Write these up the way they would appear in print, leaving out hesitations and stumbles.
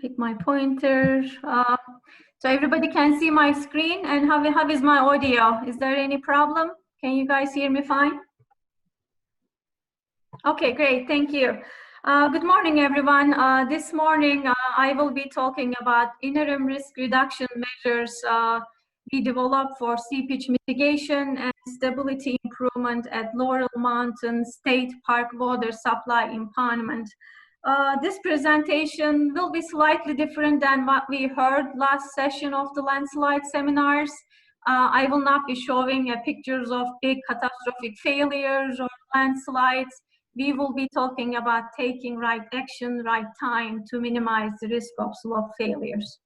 pick my pointer. So everybody can see my screen, and how is my audio? Is there any problem? Can you guys hear me fine? Okay, great, thank you. Good morning, everyone. This morning, I will be talking about interim risk reduction measures we developed for seepage mitigation and stability improvement at Laurel Mountain State Park water supply impoundment. This presentation will be slightly different than what we heard last session of the landslide seminars. I will not be showing pictures of big catastrophic failures or landslides. We will be talking about taking right action, right time to minimize the risk of slope failures.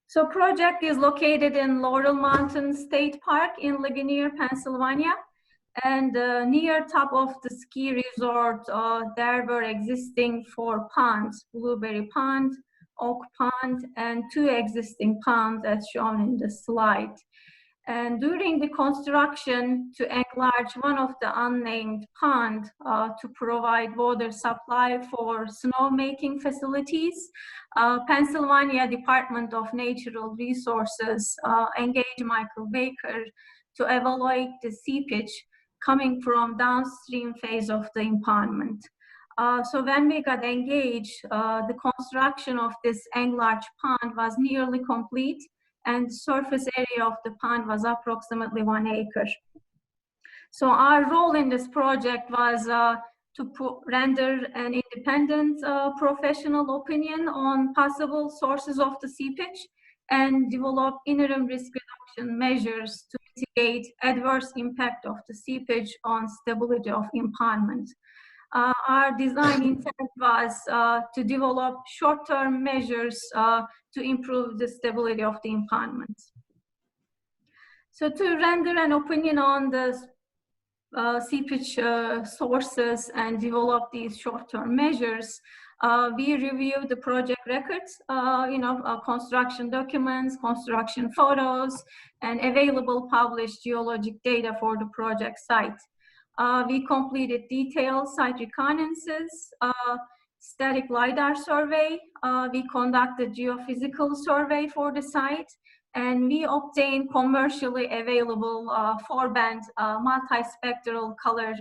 So project is located in Laurel Mountain State Park in Ligonier, Pennsylvania. And near top of the ski resort, there were existing 4 ponds, Blueberry Pond, Oak Pond, and 2 existing ponds as shown in the slide. And during the construction to enlarge one of the unnamed pond to provide water supply for snowmaking facilities, Pennsylvania Department of Natural Resources engaged Michael Baker to evaluate the seepage coming from downstream phase of the impoundment. So when we got engaged, the construction of this enlarged pond was nearly complete, and the surface area of the pond was approximately 1 acre. So our role in this project was to render an independent professional opinion on possible sources of the seepage and develop interim risk reduction measures to mitigate adverse impact of the seepage on stability of impoundment. Our design intent was to develop short-term measures to improve the stability of the impoundment. So to render an opinion on the seepage sources and develop these short-term measures, we reviewed the project records, construction documents, construction photos, and available published geologic data for the project site. We completed detailed site reconnaissances, static LiDAR survey. We conducted geophysical survey for the site, and we obtained commercially available 4-band multispectral color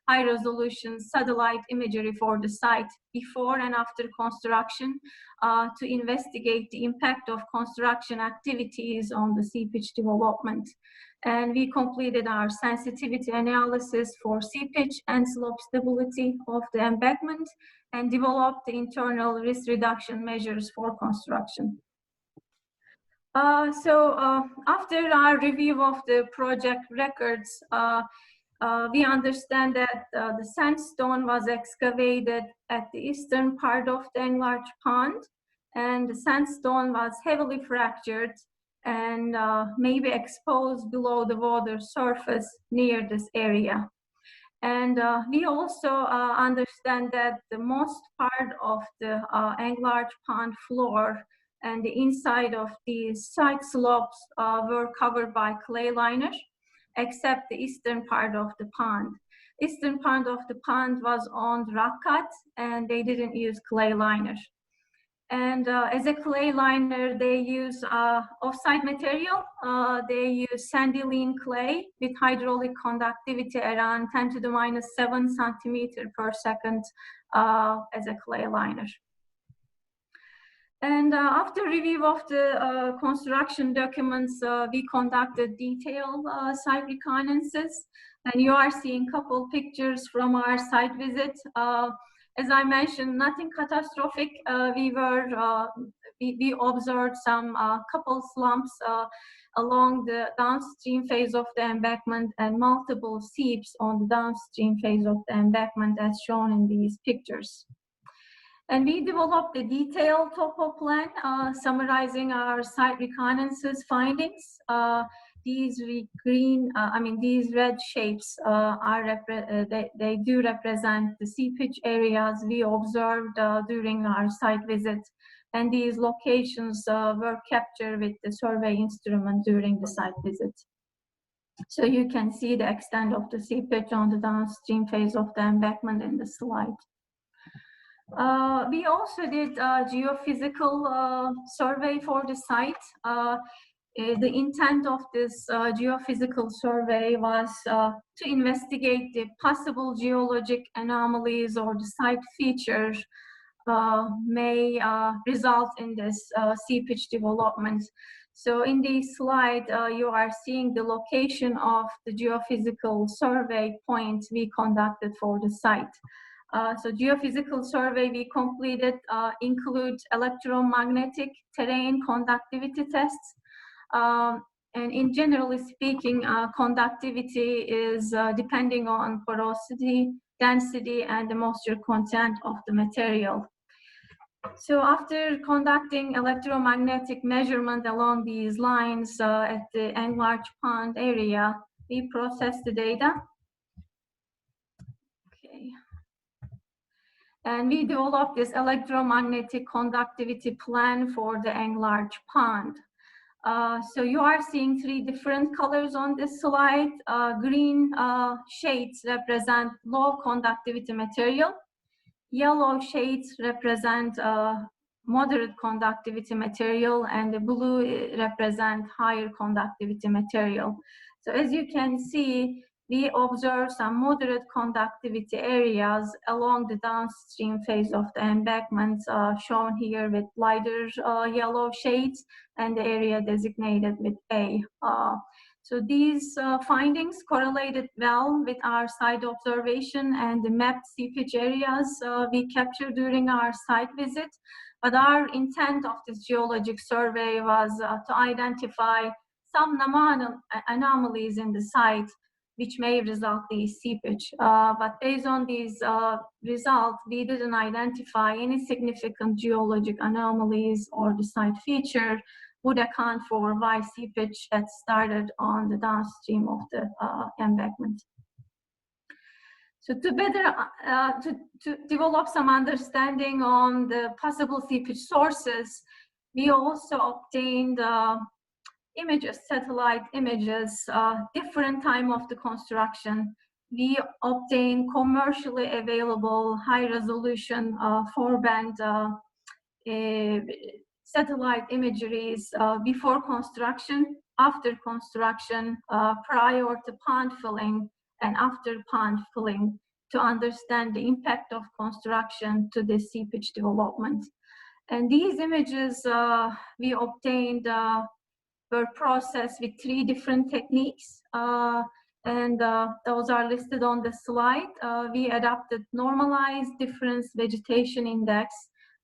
high-resolution satellite imagery for the site before and after construction to investigate the impact of construction activities on the seepage development. And we completed our sensitivity analysis for seepage and slope stability of the embankment and developed the internal risk reduction measures for construction. After our review of the project records, we understand that the sandstone was excavated at the eastern part of the enlarged pond, and the sandstone was heavily fractured and maybe exposed below the water surface near this area. And we also understand that the most part of the enlarged pond floor and the inside of the side slopes were covered by clay liner, except the eastern part of the pond. Eastern part of the pond was on rock cut, and they didn't use clay liner. And as a clay liner, they use off-site material. They use sandy-lean clay with hydraulic conductivity around 10⁻⁷ centimeter per second as a clay liner. And after review of the construction documents, we conducted detailed site reconnaissances. And you are seeing a couple pictures from our site visit. As I mentioned, nothing catastrophic. We observed some couple slumps along the downstream phase of the embankment and multiple seeps on the downstream phase of the embankment as shown in these pictures. And we developed a detailed topo plan summarizing our site reconnaissance findings. These these red shapes they do represent the seepage areas we observed during our site visit, and these locations were captured with the survey instrument during the site visit. So you can see the extent of the seepage on the downstream phase of the embankment in the slide. We also did a geophysical survey for the site. The intent of this geophysical survey was to investigate the possible geologic anomalies or the site features may result in this seepage development. So in this slide, you are seeing the location of the geophysical survey points we conducted for the site. So geophysical survey we completed include electromagnetic terrain conductivity tests. And in generally speaking, conductivity is depending on porosity, density, and the moisture content of the material. So after conducting electromagnetic measurement along these lines at the enlarged pond area, we processed the data. Okay. And we developed this electromagnetic conductivity plan for the enlarged pond. So you are seeing three different colors on this slide. Green shades represent low conductivity material. Yellow shades represent moderate conductivity material, and the blue represent higher conductivity material. So as you can see, we observe some moderate conductivity areas along the downstream face of the embankment, shown here with lighter yellow shades, and the area designated with A. So these findings correlated well with our site observation and the mapped seepage areas we captured during our site visit. But our intent of this geologic survey was to identify some anomalies in the site which may result in seepage. But based on these results, we didn't identify any significant geologic anomalies or the site feature would account for why seepage had started on the downstream of the embankment. So to better to develop some understanding on the possible seepage sources, we also obtained images, satellite images, different time of the construction. We obtained commercially available high-resolution 4-band satellite imageries before construction, after construction, prior to pond filling, and after pond filling, to understand the impact of construction to the seepage development. And these images we obtained were processed with 3 different techniques, and those are listed on the slide. We adopted normalized difference vegetation index,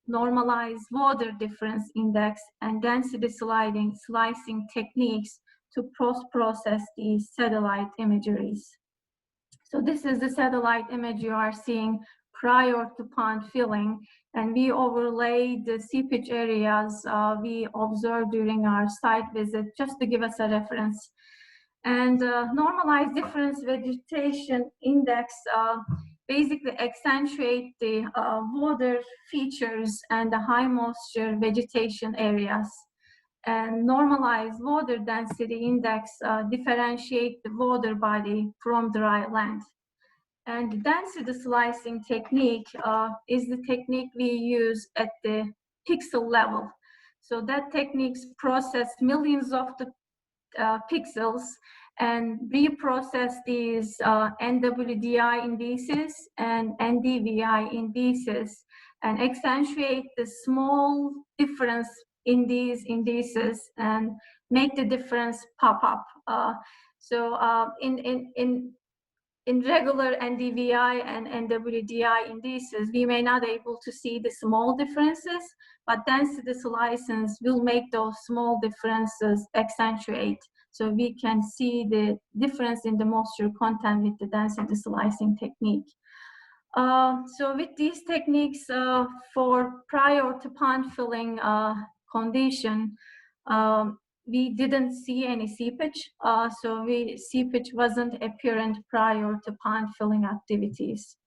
normalized water difference index, and density slicing techniques to post-process these satellite imageries. So this is the satellite image you are seeing prior to pond filling, and we overlaid the seepage areas we observed during our site visit just to give us a reference. And normalized difference vegetation index basically accentuate the water features and the high moisture vegetation areas. And normalized water density index differentiate the water body from dry land. And the density slicing technique is the technique we use at the pixel level. So that technique process millions of the pixels and reprocess these NWDI indices and NDVI indices and accentuate the small difference in these indices and make the difference pop up. In regular NDVI and NWDI indices, we may not be able to see the small differences, but density slicing will make those small differences accentuate. So we can see the difference in the moisture content with the density slicing technique. So with these techniques for prior to pond filling condition, we didn't see any seepage, so seepage wasn't apparent prior to pond filling activities.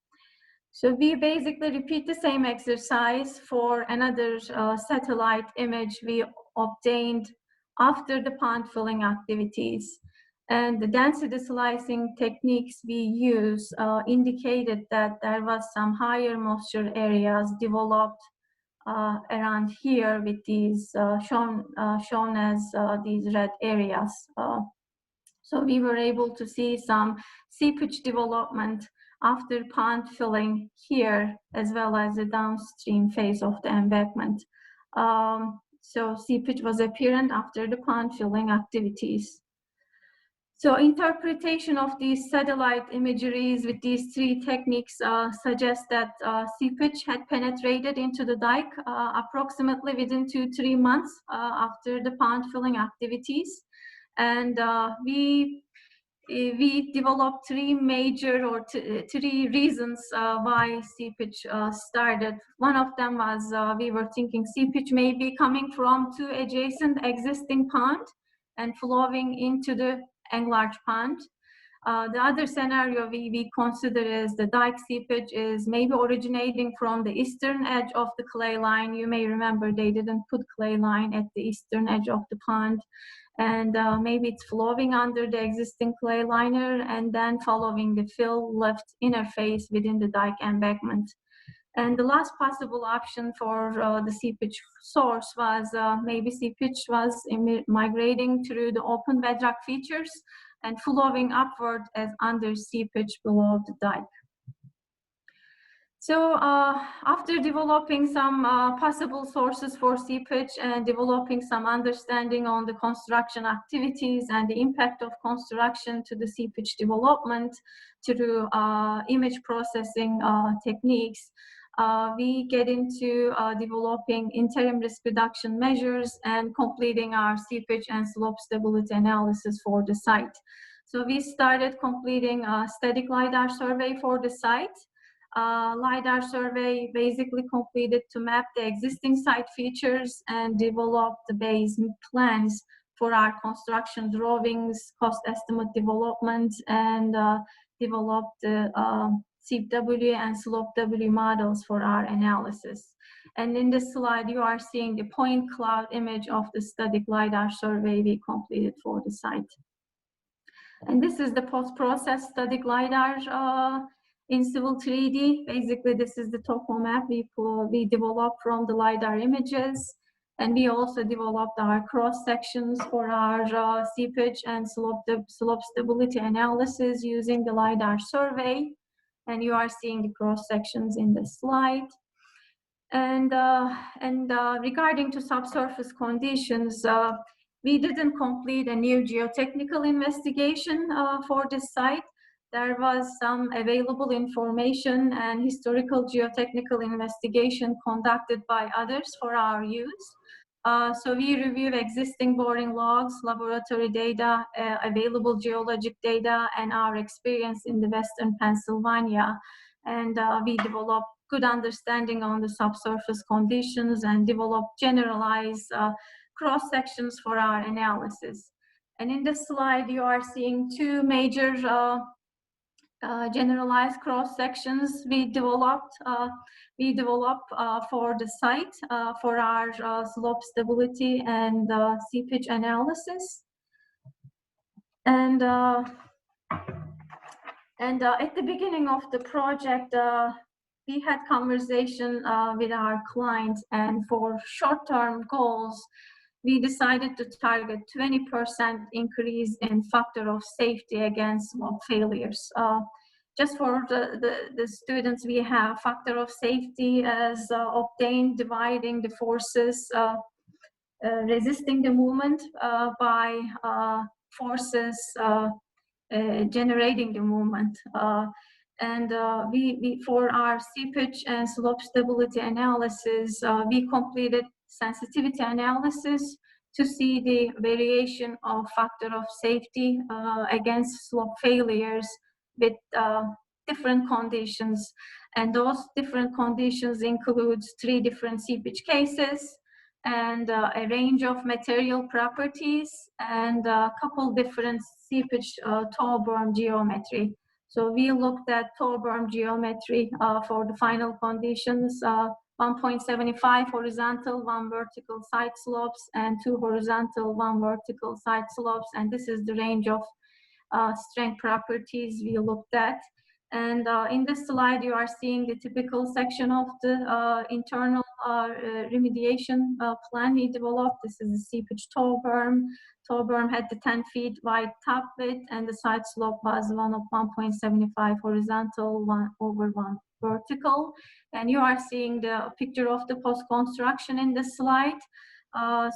So we basically repeat the same exercise for another satellite image we obtained after the pond filling activities. And the density slicing techniques we use indicated that there was some higher moisture areas developed around here with these shown as these red areas. So we were able to see some seepage development after pond filling here, as well as the downstream phase of the embankment. So seepage was apparent after the pond filling activities. So interpretation of these satellite imageries with these three techniques suggests that seepage had penetrated into the dike approximately within 2-3 months after the pond filling activities. And we developed three major or three reasons why seepage started. One of them was we were thinking seepage may be coming from two adjacent existing ponds and flowing into the enlarged pond. The other scenario we consider is the dike seepage is maybe originating from the eastern edge of the clay line. You may remember they didn't put clay line at the eastern edge of the pond. And maybe it's flowing under the existing clay liner and then following the fill lift interface within the dike embankment. And the last possible option for the seepage source was maybe seepage was migrating through the open bedrock features and flowing upward as under seepage below the dike. So after developing some possible sources for seepage and developing some understanding on the construction activities and the impact of construction to the seepage development through image processing techniques, we get into developing interim risk reduction measures and completing our seepage and slope stability analysis for the site. So we started completing a static LiDAR survey for the site. LiDAR survey basically completed to map the existing site features and develop the base plans for our construction drawings, cost estimate development, and develop the CW and slope W models for our analysis. And in this slide, you are seeing the point cloud image of the static LiDAR survey we completed for the site. And this is the post-process static LiDAR in Civil 3D. Basically, this is the topo map we developed from the LiDAR images. And we also developed our cross sections for our seepage and slope stability analysis using the LiDAR survey. And you are seeing the cross sections in the slide. And regarding to subsurface conditions, we didn't complete a new geotechnical investigation for this site. There was some available information and historical geotechnical investigation conducted by others for our use. So we reviewed existing boring logs, laboratory data, available geologic data, and our experience in the Western Pennsylvania. And we developed good understanding on the subsurface conditions and developed generalized cross sections for our analysis. And in this slide, you are seeing two major generalized cross sections we developed for the site for our slope stability and seepage analysis. And at the beginning of the project, we had conversation with our clients, and for short-term goals, we decided to target 20% increase in factor of safety against slope failures. Just for the students, we have factor of safety as obtained dividing the forces resisting the movement by forces generating the movement. And we for our seepage and slope stability analysis, we completed sensitivity analysis to see the variation of factor of safety against slope failures with different conditions. And those different conditions includes 3 different seepage cases and a range of material properties and a couple different seepage toe berm geometry. So we looked at toe berm geometry for the final conditions, 1.75 horizontal, 1 vertical side slopes, and 2 horizontal, 1 vertical side slopes. And this is the range of strength properties we looked at. And in this slide, you are seeing the typical section of the internal remediation plan we developed. This is a seepage toe berm. Toe berm had the 10 feet wide top width, and the side slope was 1.75 horizontal, 1/1 vertical. And you are seeing the picture of the post-construction in this slide.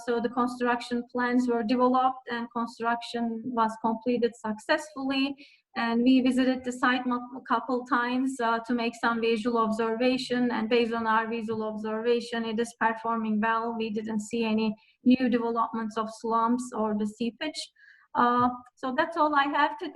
So the construction plans were developed and construction was completed successfully. And we visited the site a couple times to make some visual observation. And based on our visual observation, it is performing well. We didn't see any new developments of slumps or the seepage. So that's all I have today.